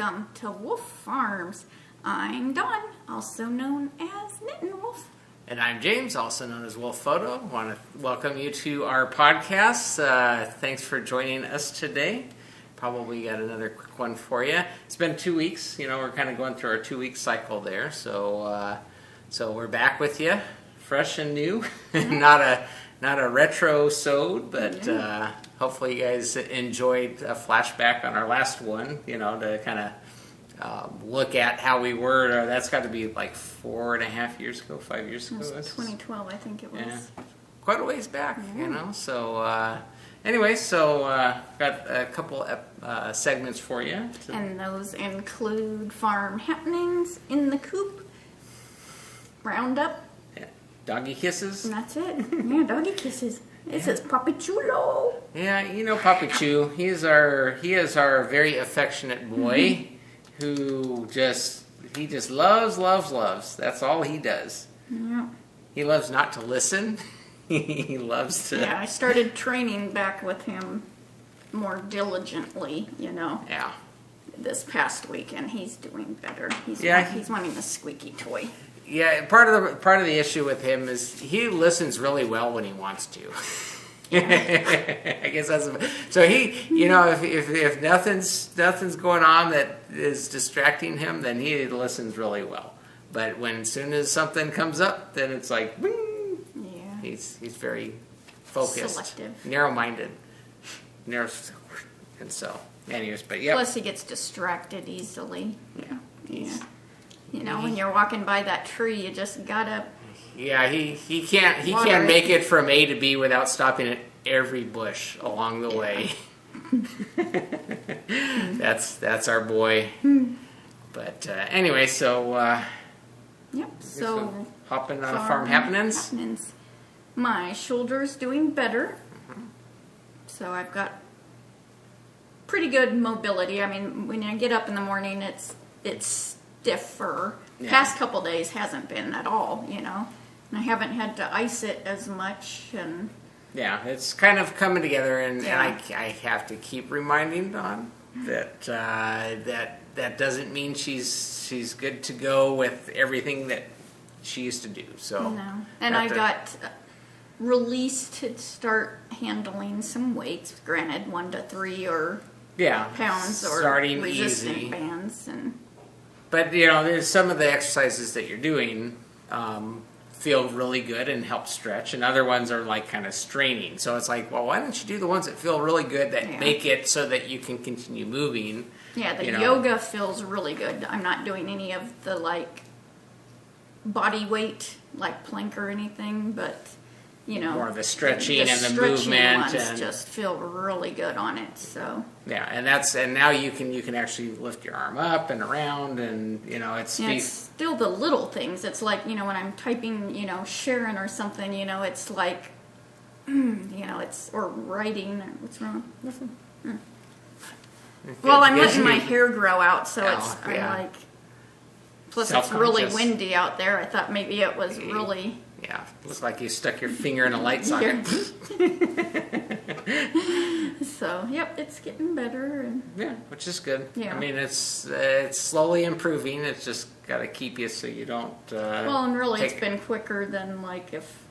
welcome to Wolf Farms. I'm Dawn, also known as Knittin' Wolf. And I'm James, also known as Wolf Photo. I want to welcome you to our podcast. Thanks for joining us today. Probably got another quick one for you. It's been 2 weeks. You know, we're kind of going through our 2-week cycle there. So we're back with you, fresh and new. not a retro-sode, but hopefully you guys enjoyed a flashback on our last one, you know, to kind of look at how we were. That's got to be like 4.5 years ago, 5 years ago. It was 2012, I think it was. Yeah, quite a ways back, you know. So anyway, got a couple segments for you. And those include farm happenings, in the coop, roundup. Yeah. Doggy kisses. And that's it. Yeah, doggy kisses. It says Papi Chulo. Yeah, you know Papi Chu. He is our very affectionate boy who just loves. That's all he does. Yeah. He loves not to listen. He loves to. Yeah, I started training back with him more diligently, you know. Yeah. This past week, and he's doing better. He's wanting a squeaky toy. Yeah, part of the issue with him is he listens really well when he wants to. I guess that's so he. You know, if nothing's going on that is distracting him, then he listens really well. But when as soon as something comes up, then it's like, bing. Yeah. He's very focused, selective, narrow-minded, and so. Anyways, but yeah. Plus, he gets distracted easily. Yeah. You know, when you're walking by that tree, you just gotta. Yeah, he can't make it from A to B without stopping at every bush along the way. That's our boy. But anyway, so Yep. So hopping on farm happenings. My shoulder's doing better. So I've got pretty good mobility. I mean, when I get up in the morning, it's stiffer. Yeah. Past couple days hasn't been at all, you know. And I haven't had to ice it as much. And yeah, it's kind of coming together, and Yeah. I have to keep reminding Dawn that that doesn't mean she's good to go with everything that she used to do. So no. And I got released to start handling some weights. Granted, 1 to 3 or pounds or starting resistant easy. bands and. But, you know, there's some of the exercises that you're doing feel really good and help stretch, and other ones are, like, kind of straining. So it's like, well, why don't you do the ones that feel really good that make it so that you can continue moving? Yeah, the yoga feels really good. I'm not doing any of the, like, body weight, like plank or anything, but, you know. More of the stretching and the movement. Ones just feel really good on it, so. Yeah, and now you can actually lift your arm up and around, and you know it's still the little things. It's like, you know, when I'm typing, you know, Sharon or something, you know, it's like, you know, it's or writing. What's wrong? Listen. Well, I'm letting my hair grow out, so I'm like. Plus, it's really windy out there. I thought maybe it was really. Yeah, looks like you stuck your finger in a light socket. So, yep, it's getting better. And yeah, which is good. Yeah. I mean, it's slowly improving. It's just got to keep you so you don't. Well, and really, it's been quicker than like if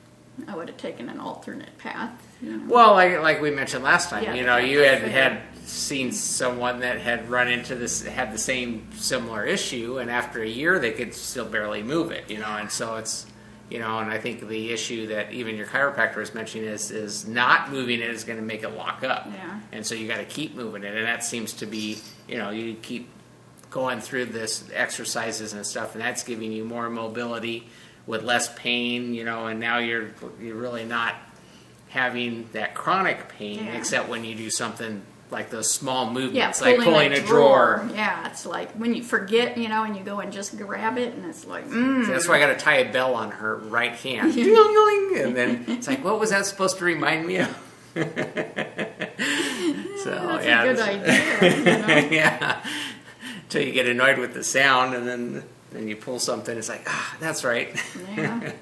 I would have taken an alternate path. You know? Well, like we mentioned last time, you know, you had seen someone that had run into this, had the same similar issue, and after a year, they could still barely move it. You know, and so it's. You know, and I think the issue that even your chiropractor was mentioning is not moving it is going to make it lock up. Yeah. And so you got to keep moving it, and that seems to be, you know, you keep going through this exercises and stuff, and that's giving you more mobility with less pain, you know, and now you're really not having that chronic pain except when you do something like those small movements, like pulling a drawer. Yeah, it's like when you forget, you know, and you go and just grab it, and it's like, So that's why I got to tie a bell on her right hand. And then it's like, what was that supposed to remind me of? So, that's a good idea. You know? Yeah. Until you get annoyed with the sound, and then you pull something, it's like, that's right. Yeah.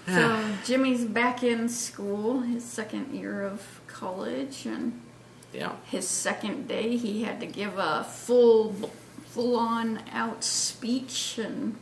So Jimmy's back in school, his second year of college, and his second day he had to give a full full-on out speech, and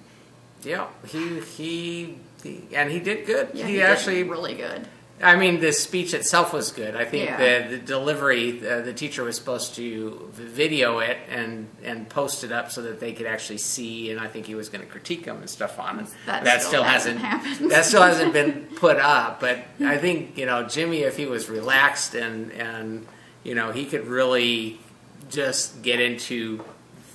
Yeah, he did good. yeah, he did actually really good. I mean, the speech itself was good. I think Yeah. the delivery, the teacher was supposed to video it and post it up so that they could actually see, and I think he was going to critique them and stuff on it. That still hasn't happened. That still hasn't been put up. But I think, Jimmy, if he was relaxed and he could really just get into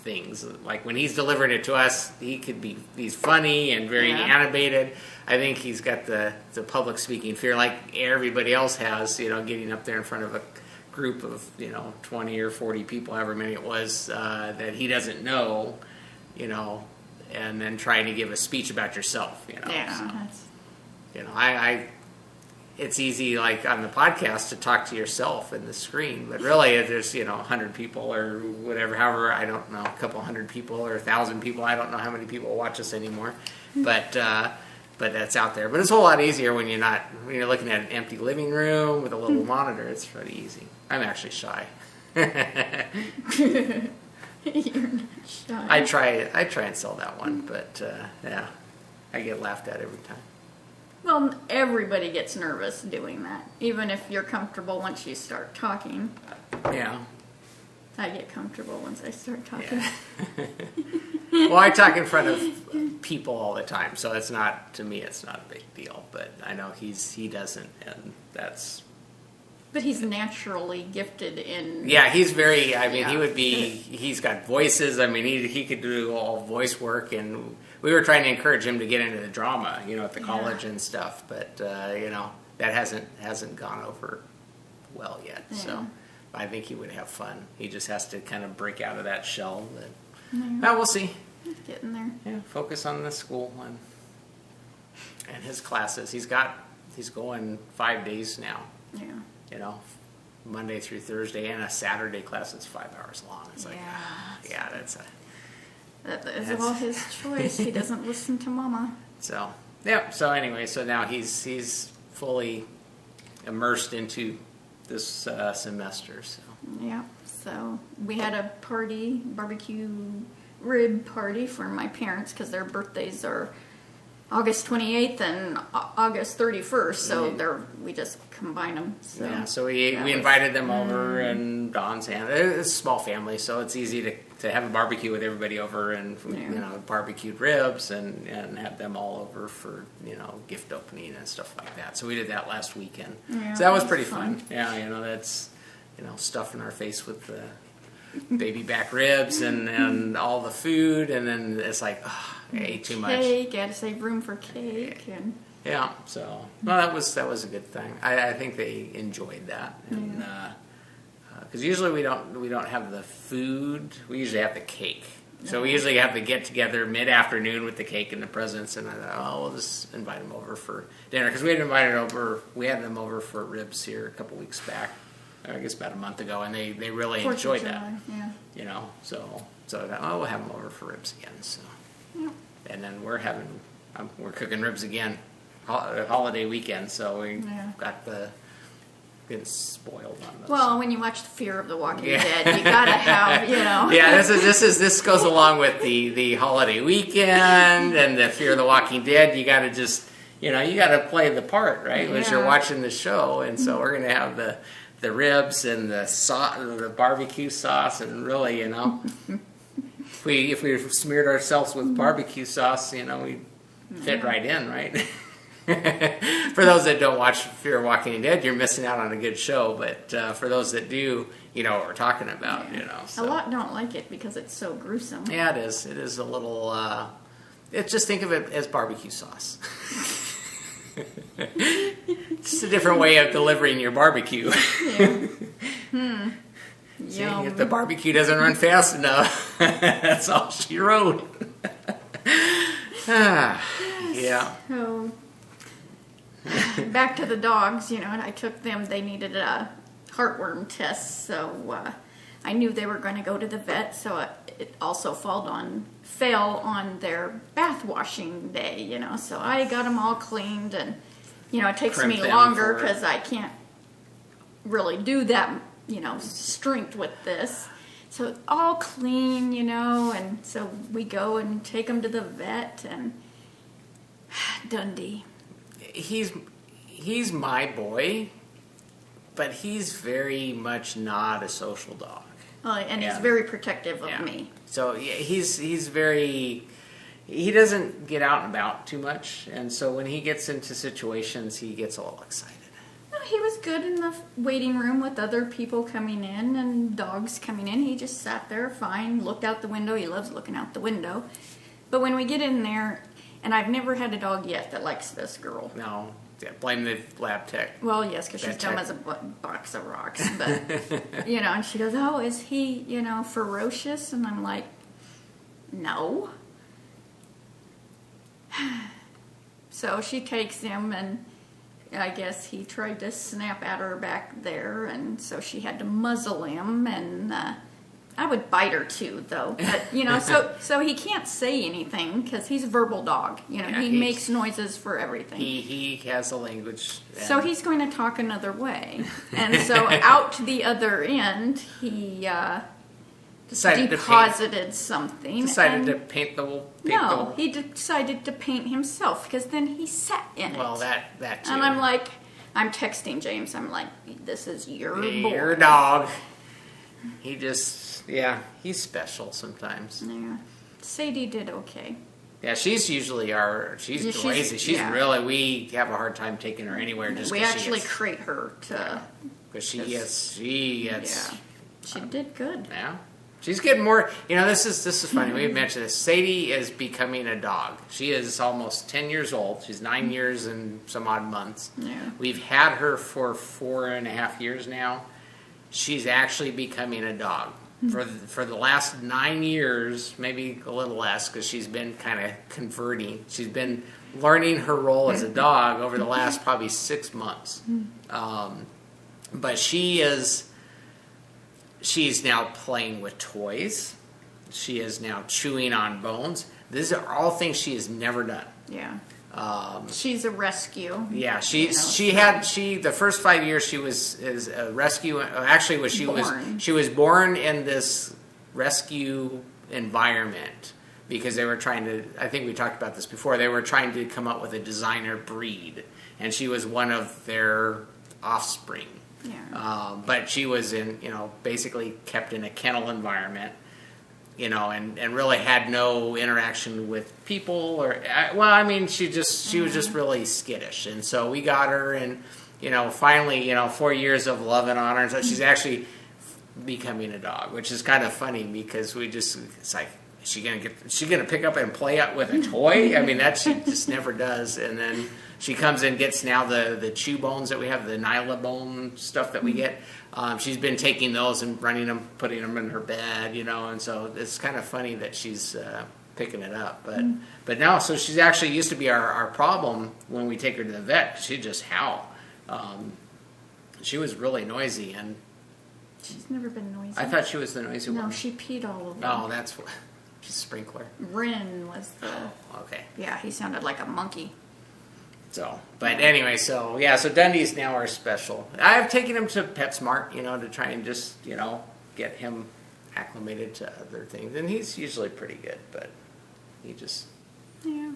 things. Like when he's delivering it to us, he's funny and very animated. I think he's got the public speaking fear like everybody else has, getting up there in front of a group of, 20 or 40 people, however many it was, that he doesn't know, and then trying to give a speech about yourself, Yeah. So, it's easy, like on the podcast, to talk to yourself in the screen, but really, if there's 100 people or whatever, however, I don't know, a couple hundred people or 1,000 people, I don't know how many people watch us anymore, but that's out there. But it's a whole lot easier when you're looking at an empty living room with a little monitor. It's pretty easy. I'm actually shy. You're not shy. I try and sell that one, but yeah, I get laughed at every time. Well, everybody gets nervous doing that, even if you're comfortable once you start talking. Yeah. I get comfortable once I start talking. Yeah. Well, I talk in front of people all the time, so it's not, to me, it's not a big deal. But I know he doesn't, and that's. But he's naturally gifted in. Yeah, he's very. I mean, Yeah. He's got voices. I mean, he could do all voice work, and we were trying to encourage him to get into the drama, at the college and stuff. But that hasn't gone over well yet. Yeah. So I think he would have fun. He just has to kind of break out of that shell. But Yeah. we'll see. He's getting there. Yeah, focus on the school and his classes. He's going 5 days now. Yeah. Monday through Thursday, and a Saturday class that's 5 hours long. It's like, Yeah. that's That is all his choice. He doesn't listen to Mama. so. Yeah. So anyway, so now he's fully immersed into this semester. So Yeah. So we had a barbecue rib party for my parents because their birthdays are August 28th and August 31st. So we just combine them. So, yeah, so we invited them over, and Don's hand. It's a small family, so it's easy to have a barbecue with everybody over, and barbecued ribs, and have them all over for gift opening and stuff like that. So we did that last weekend. Yeah, so that was pretty fun. Yeah, that's stuffing our face with the baby back ribs and all the food, and then it's like, I ate too much. Cake, I had to save room for cake, and yeah. So that was a good thing. I think they enjoyed that, and because usually we don't have the food. We usually have the cake. So we usually have the get together mid afternoon with the cake and the presents, and I thought, we'll just invite them over for dinner because we had them over for ribs here a couple weeks back. I guess about a month ago, and they really enjoyed that. Yeah. So I thought, we'll have them over for ribs again. So, and then we're cooking ribs again, holiday weekend. So we got getting spoiled on those. Well, when you watch The Fear of the Walking Dead, you gotta have, Yeah, this goes along with the holiday weekend and the Fear of the Walking Dead. You gotta just, you gotta play the part, right? As you're watching the show, and so we're gonna have the ribs and the barbecue sauce, and really, if we smeared ourselves with barbecue sauce, we fit right in, right? For those that don't watch Fear of Walking Dead, you're missing out on a good show. But for those that do, you know what we're talking about. So. A lot don't like it because it's so gruesome. Yeah, it is. It is a little. Just think of it as barbecue sauce. Just a different way of delivering your barbecue. Yeah. See, if the barbecue doesn't run fast enough, that's all she wrote. Yeah. So, back to the dogs, and I took them. They needed a heartworm test, so I knew they were going to go to the vet. So it also fell on their bath washing day, So I got them all cleaned, and it takes me longer because I can't really do that, strength with this. so all clean, and so we go and take him to the vet, and Dundee. He's my boy, but he's very much not a social dog. And Yeah. he's very protective of Yeah. me. So yeah, he's very. He doesn't get out and about too much, and so when he gets into situations, he gets a little excited. No, he was good in the waiting room with other people coming in and dogs coming in. He just sat there fine, looked out the window. He loves looking out the window. But when we get in there, and I've never had a dog yet that likes this girl. No, yeah, blame the lab tech. Well, yes, because she's That dumb tech. as a box of rocks. But, and she goes, oh, is he, ferocious? And I'm like, no. So she takes him, and I guess he tried to snap at her back there, and so she had to muzzle him, and I would bite her too, though. But, so he can't say anything because he's a verbal dog. Yeah, he he's- makes noises for everything. He has a language. So he's going to talk another way. And so out to the other end, he decided deposited something. to and paint the whole. No, he decided to paint himself because then he sat in it. Well, that too. And I'm like, I'm texting James. I'm like, this is your boy. Your dog. He just, he's special sometimes. Yeah. Sadie did okay. Yeah, she's usually she's Yeah, she's- lazy. She's yeah. really, we have a hard time taking her anywhere just We because actually crate her to. because she gets, Yeah. She did good. yeah. She's getting more, this is funny. We've mentioned this. Sadie is becoming a dog. She is almost 10 years old. She's 9 years and some odd months. Yeah. We've had her for 4.5 years now. She's actually becoming a dog. For the last 9 years, maybe a little less, because she's been kind of converting. She's been learning her role as a dog over the last probably 6 months. But she's now playing with toys. She is now chewing on bones. These are all things she has never done. Yeah. She's a rescue. Yeah, You know, the first 5 years she was a rescue. Actually, Born. she was born in this rescue environment because they were trying to. I think we talked about this before. They were trying to come up with a designer breed, and she was one of their offspring. Yeah. But she was basically kept in a kennel environment. And really had no interaction with people she was just really skittish. And so we got her and, finally, 4 years of loving on her. And so she's actually becoming a dog, which is kind of funny because it's like, is she going to pick up and play out with a toy? I mean, that she just never does. And then she comes and gets now the chew bones that we have, the Nyla bone stuff that we get. She's been taking those and running them, putting them in her bed, and so it's kind of funny that she's picking it up. But now, so she's actually used to be our problem when we take her to the vet. She'd just howl. She was really noisy, and She's never been noisy. I thought she was the noisy one. No, she peed all over. Oh, that's what. She's a sprinkler. Rin was the. Okay. Yeah, he sounded like a monkey. So, but anyway, so Dundee's now our special. I've taken him to PetSmart, to try and just, get him acclimated to other things. And he's usually pretty good, but he just, Yeah.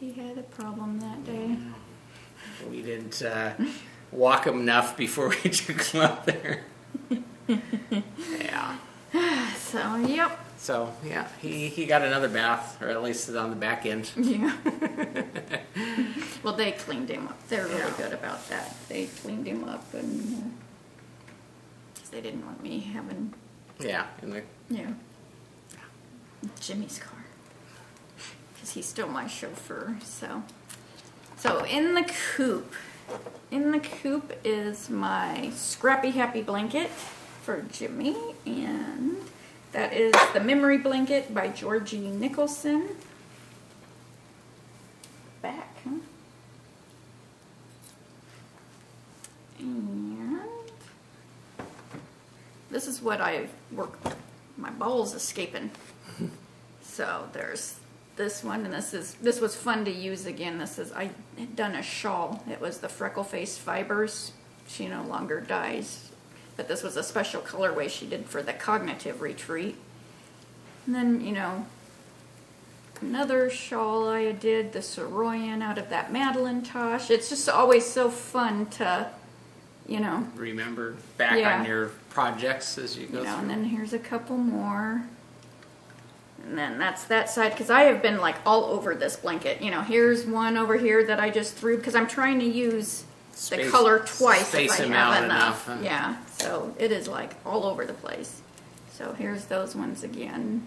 He had a problem that day. we didn't walk him enough before we took him up there. Yeah. So, yep. So, yeah, he got another bath, or at least on the back end. Yeah. Well, they cleaned him up. They're really Yeah. good about that. They cleaned him up, and 'cause they didn't want me having, Yeah. And Jimmy's car, because he's still my chauffeur. So in the coop is my Scrappy Happy blanket for Jimmy, and that is the Memory Blanket by Georgie Nicholson. Back, huh? And this is what I've worked. My bowl's escaping. So there's this one, and this was fun to use again. I had done a shawl. It was the Freckle Face Fibers. She no longer dies. but this was a special colorway she did for the cognitive retreat. And then, you know, another shawl I did, the Soroyan out of that Madeline Tosh. It's just always so fun to, you know. Remember back on your projects as you go through. And then here's a couple more. And then that's that side, because I have been like all over this blanket. You know, here's one over here that I just threw, because I'm trying to use the color twice if I have enough. Huh? Yeah, so it is like all over the place. So here's those ones again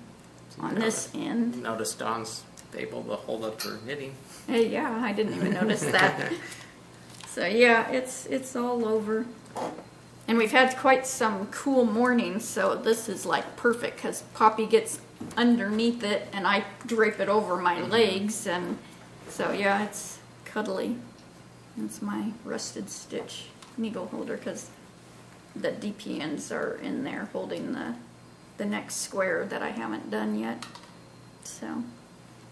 on this end. Notice Dawn's able to hold up her knitting. Hey, yeah, I didn't even notice that. So yeah, it's all over. And we've had quite some cool mornings, so this is like perfect because Poppy gets underneath it and I drape it over my legs, and so yeah, it's cuddly. It's my rusted stitch needle holder because the DPNs are in there holding the next square that I haven't done yet. So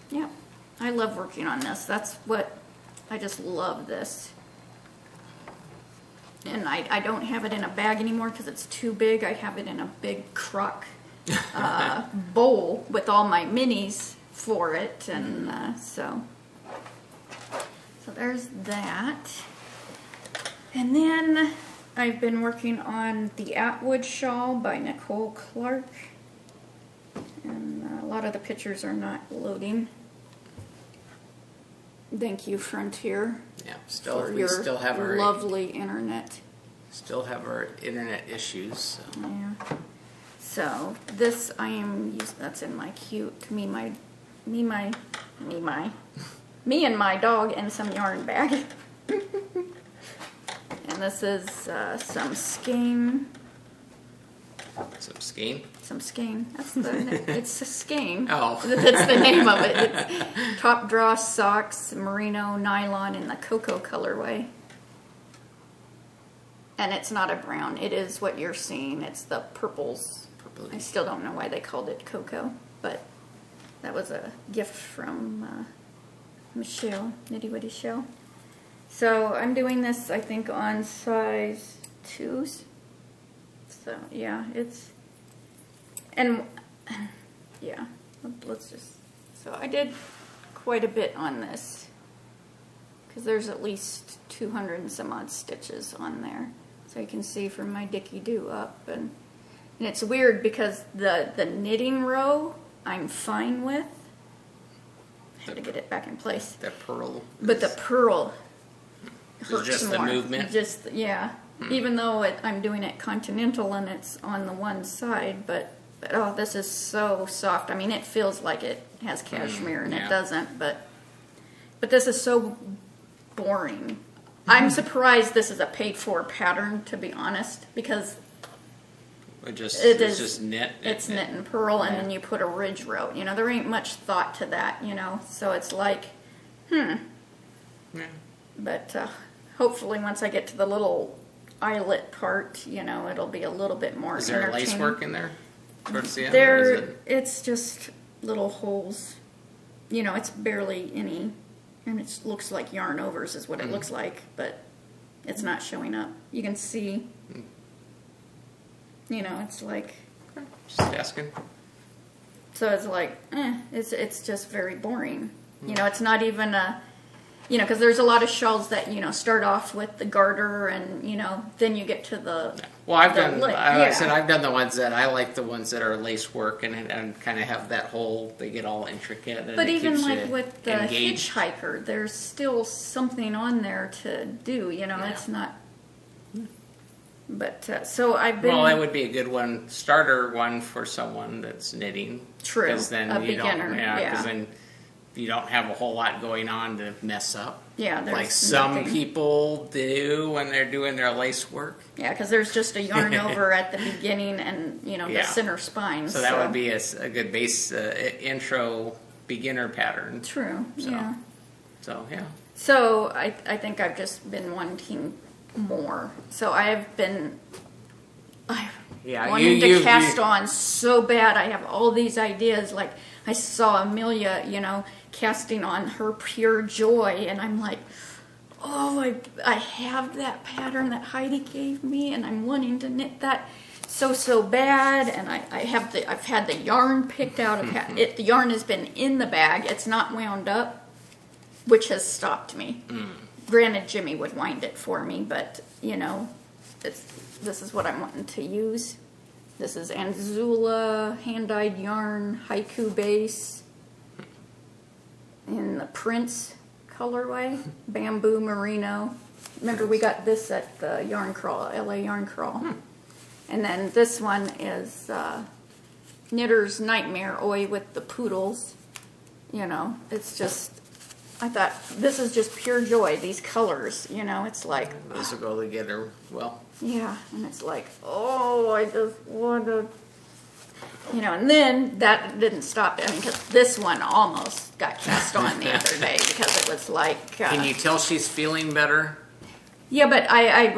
yeah, I love working on this. That's what I just love this. And I don't have it in a bag anymore because it's too big. I have it in a big crock bowl with all my minis for it. And so there's that. And then I've been working on the Atwood shawl by Nicole Clark. And a lot of the pictures are not loading. Thank you, Frontier. Yeah, We still have our lovely internet. Still have our internet issues. So. Yeah. So this I am using. That's in my cute me and my dog and some yarn bag. And this is some skein. Some skein. Some skein. That's the. It's a skein. Oh. That's the name of it. It's top draw socks, merino nylon in the cocoa colorway. And it's not a brown. It is what you're seeing. It's the purples. Purpley. I still don't know why they called it cocoa, but that was a gift from Michelle, Nitty Witty Shell. So I'm doing this, I think, on size 2s. So yeah, yeah, let's just, so I did quite a bit on this because there's at least 200 and some odd stitches on there. So you can see from my Dicky Doo up, and it's weird because the knitting row I'm fine with. I had to get it back in place. The purl. But the purl hurts just more. the movement? Just, yeah. Even though I'm doing it continental and it's on the one side, but oh, this is so soft. I mean, it feels like it has cashmere and yeah. it doesn't, but this is so boring. I'm surprised this is a paid-for pattern, to be honest, because it's is just knit. It's knit and purl, and then you put a ridge row. You know, there ain't much thought to that, you know, so it's like, Yeah. But hopefully once I get to the little eyelet part, you know, it'll be a little bit more Is there lace entertaining. work in there towards the end? Or is it... It's just little holes. You know, it's barely any, and it looks like yarn overs is what it looks like, but it's not showing up. You can see, you know, it's like, Just asking. so it's like, it's just very boring. You know, it's not even a, you know, because there's a lot of shawls that, you know, start off with the garter and, you know, then you get to the... Well, I've the done, lip. I said I've done the ones that, I like the ones that are lace work and kind of have that whole, they get all intricate. And But it even keeps like you with the engaged. hitchhiker, there's still something on there to do, you know, it's not... But, so I've been... Well, that would be a good one, starter one for someone that's knitting. True, Because then a you beginner, don't, yeah. because then you don't have a whole lot going on to mess up. Yeah, there's like some nothing. people do when they're doing their lace work. Yeah, because there's just a yarn over at the beginning and, you know, the Yeah. center spine. So that would be a good base intro beginner pattern. True, yeah. So, yeah. So I think I've just been wanting more. So I've been wanting to cast on so bad. I have all these ideas. Like I saw Amelia, you know, casting on her Pure Joy, and I'm like, oh, I have that pattern that Heidi gave me, and I'm wanting to knit that so bad. And I've had the yarn picked out. The yarn has been in the bag. It's not wound up, which has stopped me. Granted, Jimmy would wind it for me, but this is what I'm wanting to use. This is Anzula hand-dyed yarn haiku base in the Prince colorway, bamboo merino. Remember, we got this at the Yarn Crawl, LA Yarn Crawl. And then this one is Knitter's Nightmare Oi with the poodles. It's just, I thought, this is just pure joy, these colors. It's like, Those will go together well. yeah, and it's like, oh, I just want to, and then that didn't stop it. I mean, because this one almost got cast on the other day because it was like. Can you tell she's feeling better? Yeah, but I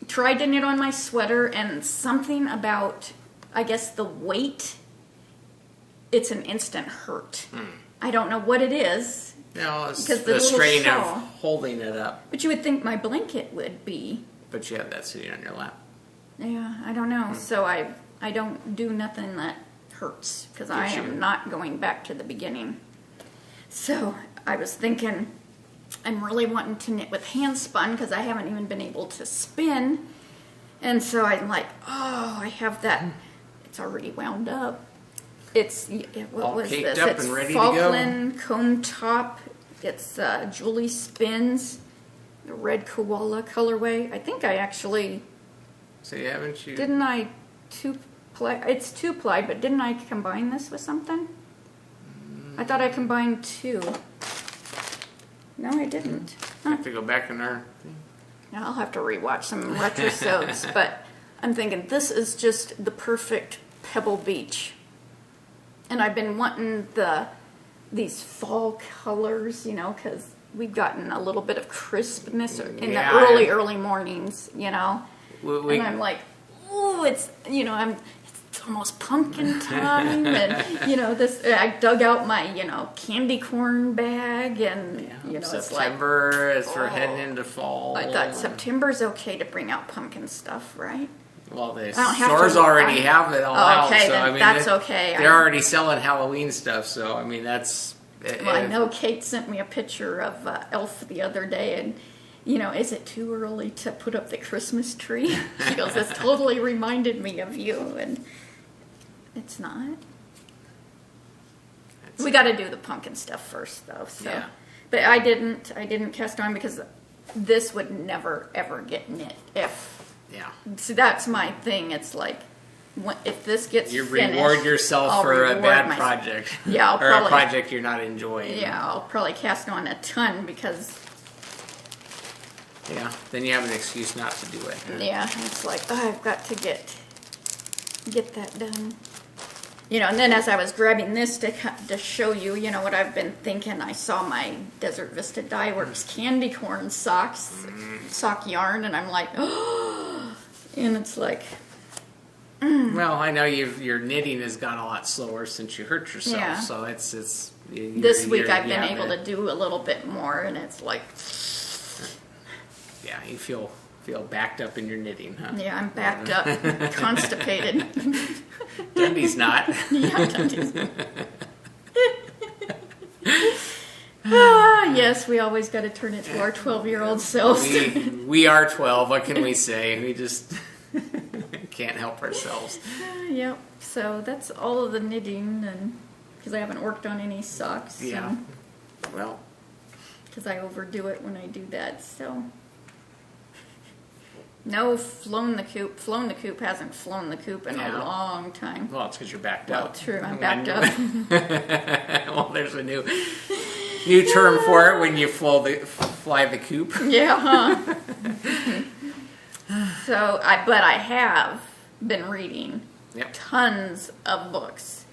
tried to knit on my sweater, and something about, I guess, the weight, it's an instant hurt. I don't know what it is. No, it's Because the strain of shawl. holding it up. But you would think my blanket would be. But you have that sitting on your lap. Yeah, I don't know. So I don't do nothing that hurts because I you. am not going back to the beginning. So I was thinking I'm really wanting to knit with hand spun because I haven't even been able to spin. And so I'm like, oh, I have that. It's already wound up. It's, what All was caked this? up It's and ready to go. Falkland comb top. It's Julie Spins, the red koala colorway. I think I actually, So haven't you? didn't I two-ply? It's two-ply, but didn't I combine this with something? I thought I combined two. No, I didn't. I have to go back in our. Now I'll have to rewatch some retrosodes, but I'm thinking this is just the perfect Pebble Beach. And I've been wanting these fall colors, because we've gotten a little bit of crispness in Yeah. the early mornings, We, and I'm like, ooh, it's almost pumpkin time, and this. I dug out my candy corn bag, and it's like. September as we're oh. heading into fall. I thought September's okay to bring out pumpkin stuff, right? Well, the don't have stores to- already have it all out. Okay, so then I mean, that's okay. They're already selling Halloween stuff, so I mean that's. Well, I know Kate sent me a picture of Elf the other day, and is it too early to put up the Christmas tree? She goes, this totally reminded me of you, and it's not. We got to do the pumpkin stuff first, though. So, Yeah. but I didn't cast on because this would never ever get knit. Yeah. See, that's my thing. It's like, if this gets You finished, reward yourself I'll for a reward bad myself. project. Yeah, I'll or probably- a project you're not enjoying. Yeah, I'll probably cast on a ton because, Yeah. Then you have an excuse not to do it. yeah, it's like, oh, I've got to get that done. And then as I was grabbing this to show you, what I've been thinking, I saw my Desert Vista Dye Works candy corn socks, sock yarn, and I'm like, oh, and it's like, Well, I know your knitting has gone a lot slower since you hurt yourself, Yeah. so it's this week I've been able to do a little bit more, and it's like, Yeah, you feel backed up in your knitting, huh? yeah, I'm backed up, constipated. Dundee's not. Yeah, Dundee's. Yes, we always got to turn it to our 12-year-old selves. we are 12. What can we say? We just can't help ourselves. Yep. So that's all of the knitting, and because I haven't worked on any socks. Yeah. Well, Because I overdo it when I do that. So no, flown the coop. Flown the coop hasn't flown the coop in Yeah. a long time. it's because you're backed Well, up. true. I'm backed up. Well, there's a new term for it when you fly the coop. Yeah, huh? But I have been reading Yep. tons of books.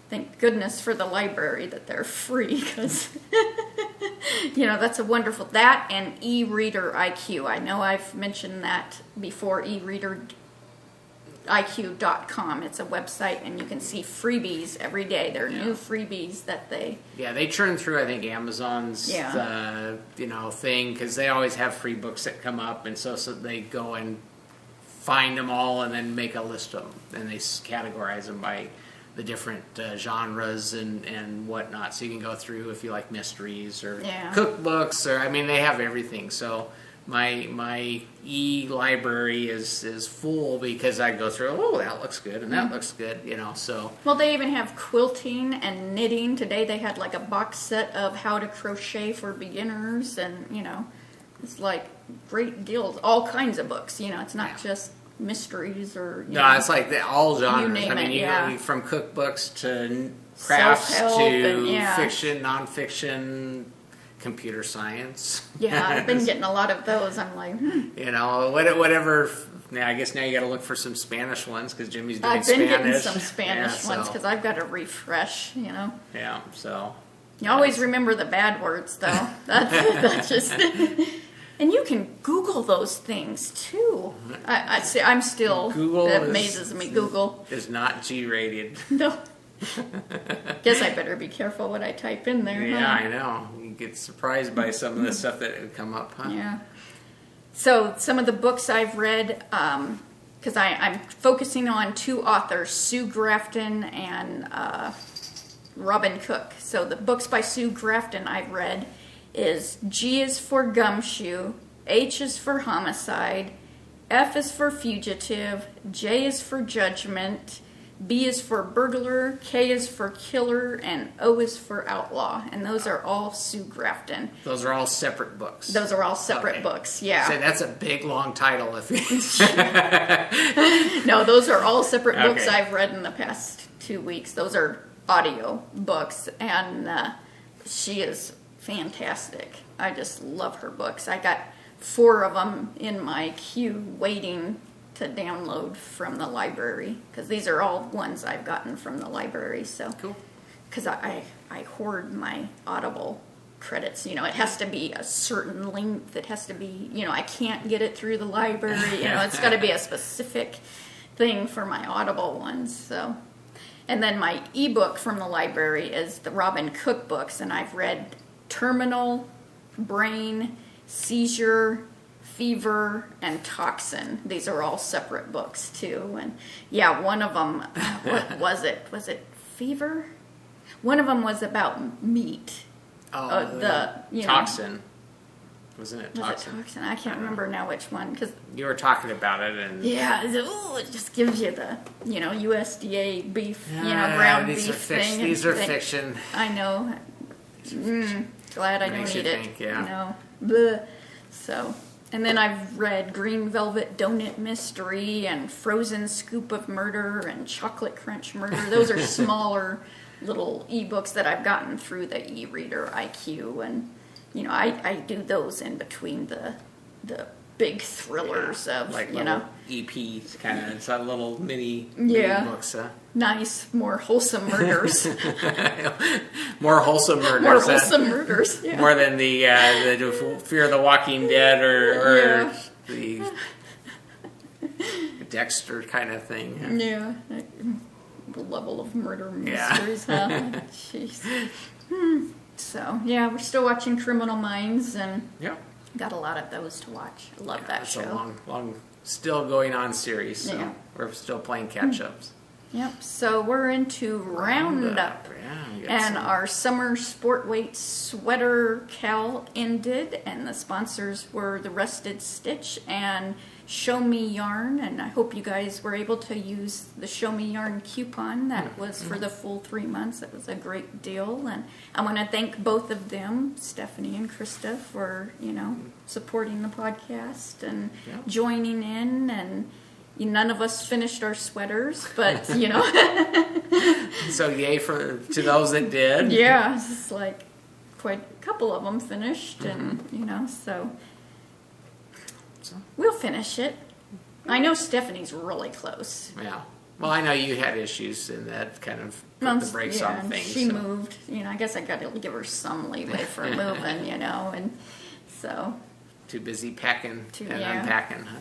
Thank goodness for the library that they're free, because that's a wonderful, that and e-reader IQ. I know I've mentioned that before. E-reader iq.com. It's a website, and you can see freebies every day. There are new freebies that they... Yeah, they churn through, I think, Amazon's thing, because they always have free books that come up, and so they go and find them all and then make a list of them, and they categorize them by the different genres and whatnot. So you can go through if you like mysteries or cookbooks, or they have everything. So my e-library is full because I go through, oh, that looks good and that looks good, so. Well, they even have quilting and knitting. Today they had like a box set of how to crochet for beginners, and it's like great deals, all kinds of books, it's not just mysteries or it's like all genres. You name it, you go from cookbooks to crafts to fiction, nonfiction, computer science. Yeah, I've been getting a lot of those. I'm like, whatever. Now I guess now you got to look for some Spanish ones because Jimmy's doing I've been Spanish. getting some Spanish ones because I've got to refresh. Yeah, so you always remember the bad words though. That's just. And you can Google those things too. I'm still. Google that amazes me. Google is not G-rated. No. Guess I better be careful what I type in there. Yeah, I know. You get surprised by some of the stuff that would come up, huh? Yeah. So some of the books I've read, because I'm focusing on two authors, Sue Grafton and Robin Cook. So the books by Sue Grafton I've read is G is for Gumshoe, H is for Homicide, F is for Fugitive, J is for Judgment, B is for Burglar, K is for Killer, and O is for Outlaw. And those are all Sue Grafton. Those are all separate books. Those are all separate books, yeah. So that's a big, long title. No, those are all separate books I've read in the past 2 weeks. Those are audio books, and she is fantastic. I just love her books. I got 4 of them in my queue waiting to download from the library, because these are all ones I've gotten from the library. So cool. Because I hoard my Audible credits. It has to be a certain length. It has to be, I can't get it through the library. It's got to be a specific thing for my Audible ones. So, and then my ebook from the library is the Robin Cook books, and I've read Terminal, Brain, Seizure, Fever, and Toxin. These are all separate books too. And yeah, one of them, what was it? Was it Fever? One of them was about meat. Toxin. Wasn't it Toxin? Was it Toxin? I can't remember now which one, because you were talking about it, and it just gives you the USDA beef, ground beef thing. These are fiction. I know. Glad I don't eat it. Yeah. Bleh. So, and then I've read Green Velvet Donut Mystery and Frozen Scoop of Murder and Chocolate Crunch Murder. Those are smaller little ebooks that I've gotten through the e-reader IQ, and I do those in between the big thrillers of like EPs, kind of. It's a little mini books. Nice, more wholesome murders. More wholesome murders. More wholesome murders. Yeah. More than the Fear of the Walking Dead or the Dexter kind of thing. Yeah. The level of murder mysteries. Jeez. So we're still watching Criminal Minds, and got a lot of those to watch. I love that show. It's a long, still going on series. So we're still playing catch-ups. Yep. So we're into Roundup. And our summer sport weight sweater cal ended, and the sponsors were the Rusted Stitch and Show Me Yarn, and I hope you guys were able to use the Show Me Yarn coupon. That was for the full 3 months. It was a great deal, and I want to thank both of them, Stephanie and Krista, for supporting the podcast and joining in. And none of us finished our sweaters, but So yay to those that did. Yeah, it's like quite a couple of them finished, and so we'll finish it. I know Stephanie's really close. Yeah. Well, I know you had issues, and that kind of put the brakes on things. She moved. I guess I got to give her some leeway for moving. And so. Too busy packing and unpacking, huh?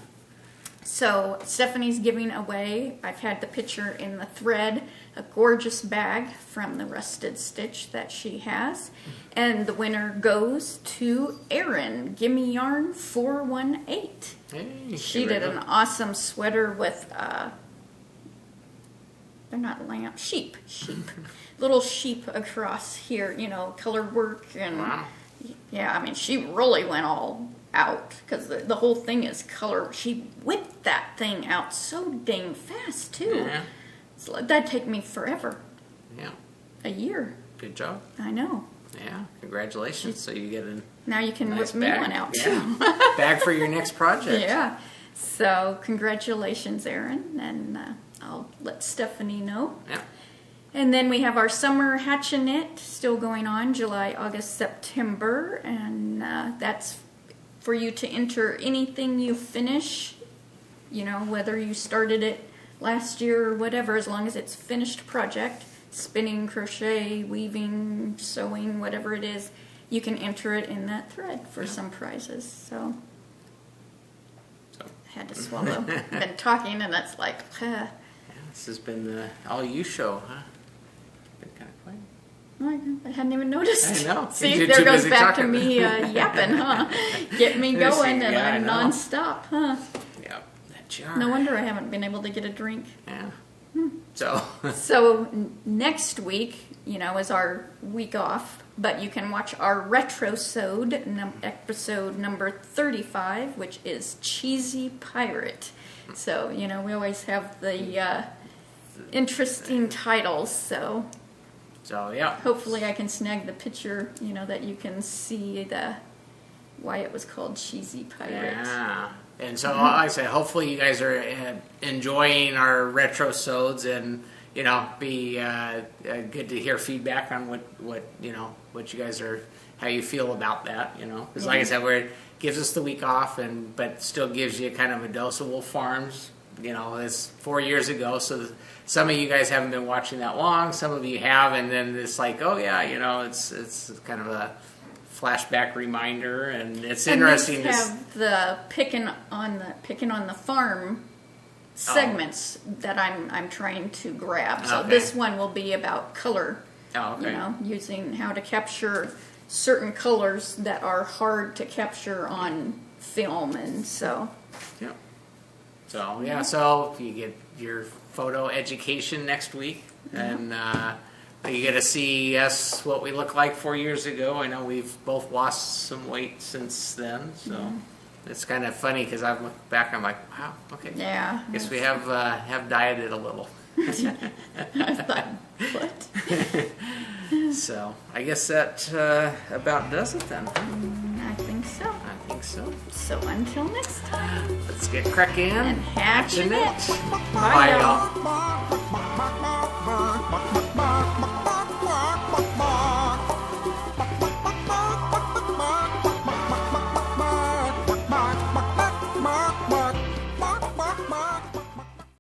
So Stephanie's giving away, I've had the picture in the thread, a gorgeous bag from the Rusted Stitch that she has. And the winner goes to Erin, Gimme Yarn 418. Hey, She did an awesome sweater with, they're not lamb, sheep. Little sheep across here, color work. And Wow. yeah, I mean, she really went all out because the whole thing is color. She whipped that thing out so dang fast, too. Yeah. That'd take me forever. Yeah. A year. Good job. I know. Yeah. Congratulations. So you get a Now you can nice whip me bag. one out, Yeah. too. Bag for your next project. Yeah. So congratulations, Erin, and I'll let Stephanie know. Yeah. And then we have our summer hatch and knit still going on, July, August, September, and that's for you to enter anything you finish, whether you started it last year or whatever, as long as it's finished project, spinning, crochet, weaving, sewing, whatever it is, you can enter it in that thread for some prizes. So I had to swallow. I've been talking, and that's like, Yeah, this has been the all you show, huh? Been kind of quiet. I hadn't even noticed. I know. See, You're there too goes busy back talking. to me yapping, huh? Get me Let's see, going, and yeah, I I'm know. nonstop, huh? Yeah, that jar. No wonder I haven't been able to get a drink. Yeah. So, So next week, is our week off, but you can watch our retro-sewed episode number 35, which is Cheesy Pirate. So, we always have the interesting titles, so yeah. hopefully I can snag the picture, that you can see why it was called Cheesy Pirate. Yeah. And so, like I said, hopefully you guys are enjoying our retro sods, and be good to hear feedback on what you guys are, how you feel about that. Because like I said, it gives us the week off, but still gives you kind of a dose of Wolf Farms. It's 4 years ago, so some of you guys haven't been watching that long. Some of you have, and then it's like, oh yeah, it's kind of a flashback reminder, and it's interesting. And these have the picking on the farm segments that I'm trying to grab. So Okay. this one will be about color. Oh, okay. Using how to capture certain colors that are hard to capture on film, and so. Yeah. So yeah, so you get your photo education next week, and you get to see us what we look like 4 years ago. I know we've both lost some weight since then, so it's kind of funny because I look back and I'm like, wow, okay, Yeah. guess we have dieted a little. I thought, what? So I guess that about does it then. I think so. I think so. So until next time. Let's get cracking And hatch in it. it. Bye, Bye, y'all. y'all.